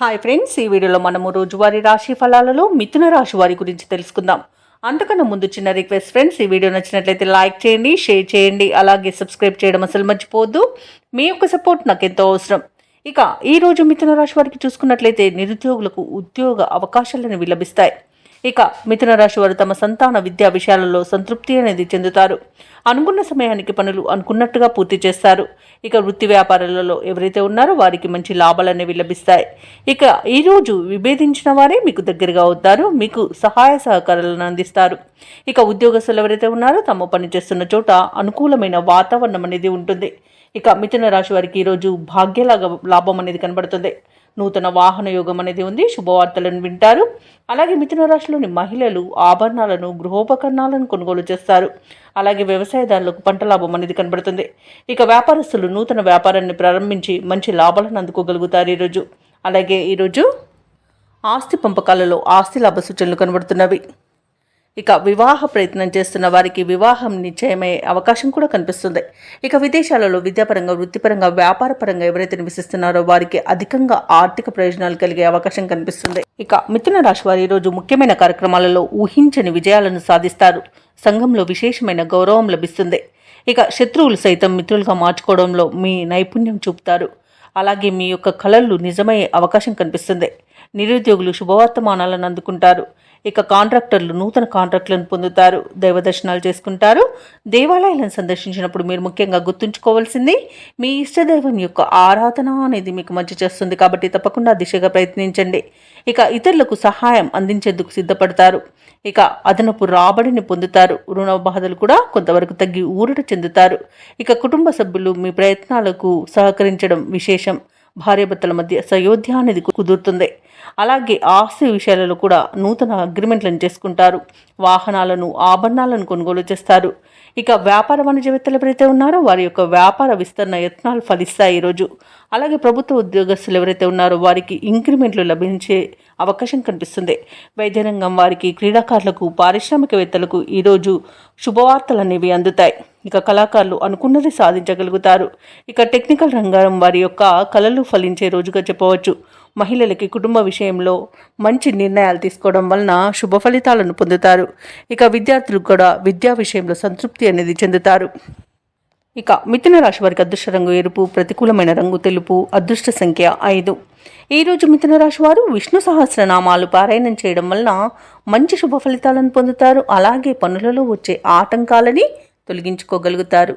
Hi friends, ఈ వీడియోలో మనము రోజువారీ రాశి ఫలాలలో మిథున రాశి వారి గురించి తెలుసుకుందాం. అంతకన్నా ముందు చిన్న రిక్వెస్ట్ ఫ్రెండ్స్, ఈ వీడియో నచ్చినట్లయితే లైక్ చేయండి, షేర్ చేయండి, అలాగే సబ్స్క్రైబ్ చేయడం అసలు మర్చిపోవద్దు. మీ యొక్క సపోర్ట్ నాకు ఎంతో అవసరం. ఇక ఈ రోజు మిథున రాశి వారికి చూసుకున్నట్లయితే నిరుద్యోగులకు ఉద్యోగ అవకాశాలను లభిస్తాయి. ఇక మిథున రాశి వారు తమ సంతాన విద్యా విషయాలలో సంతృప్తి అనేది చెందుతారు. అనుకున్న సమయానికి పనులు అనుకున్నట్టుగా పూర్తి చేస్తారు. ఇక వృత్తి వ్యాపారాలలో ఎవరైతే ఉన్నారో వారికి మంచి లాభాలు అనేవి లభిస్తాయి. ఇక ఈరోజు విభేదించిన వారే మీకు దగ్గరగా అవుతారు, మీకు సహాయ సహకారాలను అందిస్తారు. ఇక ఉద్యోగస్తులు ఎవరైతే ఉన్నారో తమ పని చేస్తున్న చోట అనుకూలమైన వాతావరణం అనేది ఉంటుంది. ఇక మిథున రాశి వారికి ఈరోజు భాగ్యలాగా లాభం అనేది కనబడుతుంది. నూతన వాహన యోగం అనేది ఉంది. శుభవార్తలను వింటారు. అలాగే మిథున రాశిలోని మహిళలు ఆభరణాలను, గృహోపకరణాలను కొనుగోలు చేస్తారు. అలాగే వ్యవసాయదారులకు పంట లాభం అనేది కనబడుతుంది. ఇక వ్యాపారస్తులు నూతన వ్యాపారాన్ని ప్రారంభించి మంచి లాభాలను అందుకోగలుగుతారు ఈరోజు. అలాగే ఈరోజు ఆస్తి పంపకాలలో ఆస్తి లాభ సూచనలు కనబడుతున్నవి. ఇక వివాహ ప్రయత్నం చేస్తున్న వారికి వివాహం నిశ్చయమయ్యే అవకాశం కూడా కనిపిస్తుంది. ఇక విదేశాలలో విద్యాపరంగా, వృత్తిపరంగా, వ్యాపారపరంగా ఎవరైతే నివసిస్తున్నారో వారికి అధికంగా ఆర్థిక ప్రయోజనాలు కలిగే అవకాశం కనిపిస్తుంది. ఇక మిథున రాశి వారు ఈరోజు ముఖ్యమైన కార్యక్రమాలలో ఊహించని విజయాలను సాధిస్తారు. సంఘంలో విశేషమైన గౌరవం లభిస్తుంది. ఇక శత్రువులు సైతం మిత్రులుగా మార్చుకోవడంలో మీ నైపుణ్యం చూపుతారు. అలాగే మీ యొక్క కళలు నిజమయ్యే అవకాశం కనిపిస్తుంది. నిరుద్యోగులు శుభవర్తమానాలను అందుకుంటారు. ఇక కాంట్రాక్టర్లు నూతన కాంట్రాక్టులను పొందుతారు. దైవ దర్శనాలు చేసుకుంటారు. దేవాలయాలను సందర్శించినప్పుడు మీరు ముఖ్యంగా గుర్తుంచుకోవాల్సింది మీ ఇష్టదైవం యొక్క ఆరాధన అనేది మీకు మంచి చేస్తుంది. కాబట్టి తప్పకుండా దిశగా ప్రయత్నించండి. ఇక ఇతరులకు సహాయం అందించేందుకు సిద్ధపడతారు. ఇక అదనపు రాబడిని పొందుతారు. రుణ బాధలు కూడా కొంతవరకు తగ్గి ఊరట చెందుతారు. ఇక కుటుంబ సభ్యులు మీ ప్రయత్నాలకు సహకరించడం విశేషం. భార్యాభర్తల మధ్య సయోధ్య అనేది కుదురుతుంది. అలాగే ఆస్తి విషయాలలో కూడా నూతన అగ్రిమెంట్లను చేసుకుంటారు. వాహనాలను, ఆభరణాలను కొనుగోలు చేస్తారు. ఇక వ్యాపార వాణిజ్యవేత్తలు ఎవరైతే ఉన్నారో వారి యొక్క వ్యాపార విస్తరణ యత్నాలు ఫలిస్తాయి ఈరోజు. అలాగే ప్రభుత్వ ఉద్యోగస్తులు ఎవరైతే ఉన్నారో వారికి ఇంక్రిమెంట్లు లభించే అవకాశం కనిపిస్తుంది. వైద్య రంగం వారికి, క్రీడాకారులకు, పారిశ్రామికవేత్తలకు ఈరోజు శుభవార్తలు అనేవి అందుతాయి. ఇక కళాకారులు అనుకున్నది సాధించగలుగుతారు. ఇక టెక్నికల్ రంగం వారి యొక్క కళలు ఫలించే రోజుగా చెప్పవచ్చు. మహిళలకి కుటుంబ విషయంలో మంచి నిర్ణయాలు తీసుకోవడం వలన శుభ ఫలితాలను పొందుతారు. ఇక విద్యార్థులు కూడా విద్యా విషయంలో సంతృప్తి అనేది చెందుతారు. ఇక మిథున రాశి వారికి అదృష్ట రంగు ఎరుపు, ప్రతికూలమైన రంగు తెలుపు, అదృష్ట సంఖ్య 5. ఈరోజు మిథున రాశి వారు విష్ణు సహస్రనామాలు పారాయణం చేయడం వలన మంచి శుభ ఫలితాలను పొందుతారు. అలాగే పనులలో వచ్చే ఆటంకాలని తొలగించుకోగలుగుతారు.